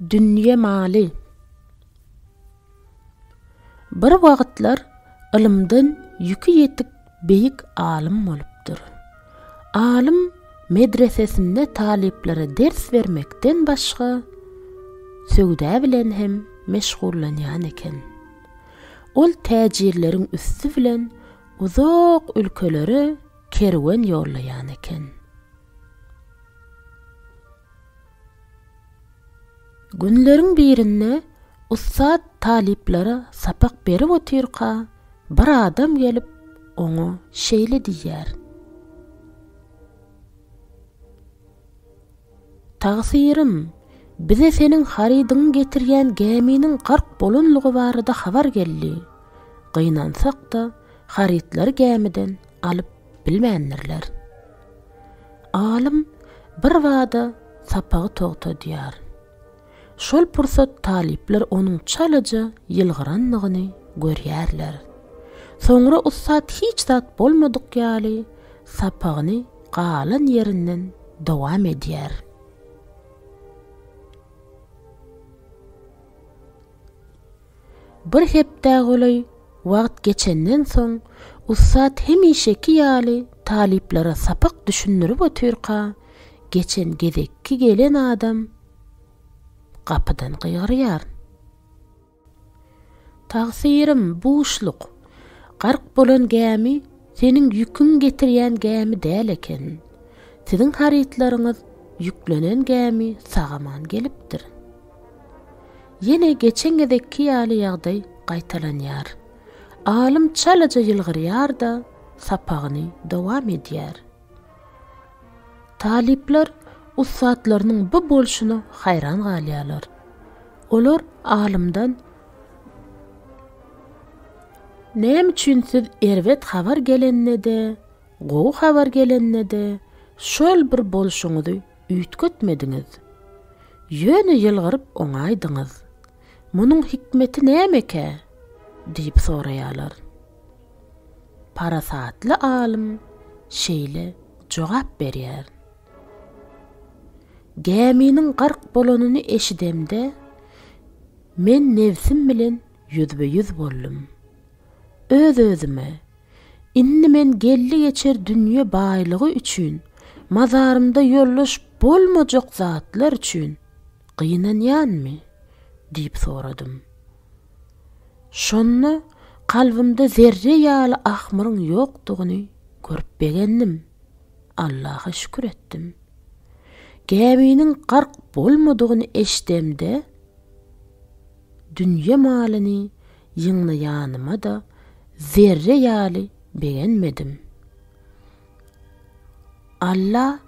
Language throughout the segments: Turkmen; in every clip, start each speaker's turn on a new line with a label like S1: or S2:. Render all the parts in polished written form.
S1: Dünýe maly. Bir wagtlar ilmden ýükü ýetik beýik alim bolupdyr. Alim medresesinde taliplere ders vermekden başga söwda bilen hem meşgullanýan eken. Ol täjirleriň üstü bilen uzak ülkelere kerwen ýollaýan eken. Günleriň birinde ussat taliplere sapak berip oturka bir adam gelip onu şeýle diýär. Tagsyrym, bize senin haridyň getirýän geminiň gark bolanlygy barada habar geldi. Gynansak da haritler gemiden alyp bilmändirler. Alim bir wada sapagy togtadýar. Şol pursat talipler onuň çalaja ýylgyranlygyny görýärler. Soňra ussat hiç zat bolmadyk ýaly sapagyny galan ýerinden dowam edýär. Bir hepde golay wagt geçenden soň ussat hemişeki ýaly taliplere sapak düşündirip oturka geçen gezekki gelen adam kapıdan gıyrıyar. Tagsyrym buşluk. Gark bolan gämi senin ýüküň getirýän gämi däl eken. Siziň haritlaryňyz yüklenen gämi sagaman gelipdir. Yine geçen gezekki ýaly ýagdaý gaýtalanýar. Alim çalaja ýylgyrýar da sapagyny dowam edýär. Talipler ussatlarynyň bu bolşuny hayran galýarlar. Olar alimdan "Näme üçin siz erwet habar gelennede, gowy habar gelennede şol bir bolşuňyzy üýtgetmediňiz? Ýöne ýylgyryp oňaýdyňyz. Munyň hikmeti nämeke?" diýip soraýarlar. Parasatly alim şeýle jogap berýär. Geminiň gark bolanyny eşidemde men nefsim bilen ýüzbe-ýüz boldum. Öz-özüme, inni men gelli geçer dünýe baýlygy üçin, mazarymda ýollaş bolmajak zatlar üçin gynanýanmy diýip soradym. Şonda kalbimde zerre ýaly ahmyryň ýokdugyny görüp begendim. Allaha şükür etdim. Geminiň gark bolmadygyny eşdemde dünýe malyny ýyňlaýanyma da zerre ýaly begenmedim. Allah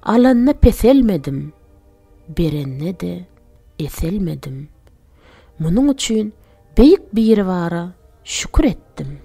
S1: alanna peselmedim, berenne de eselmedim. Munyň üçin beýik bir wara şükür etdim.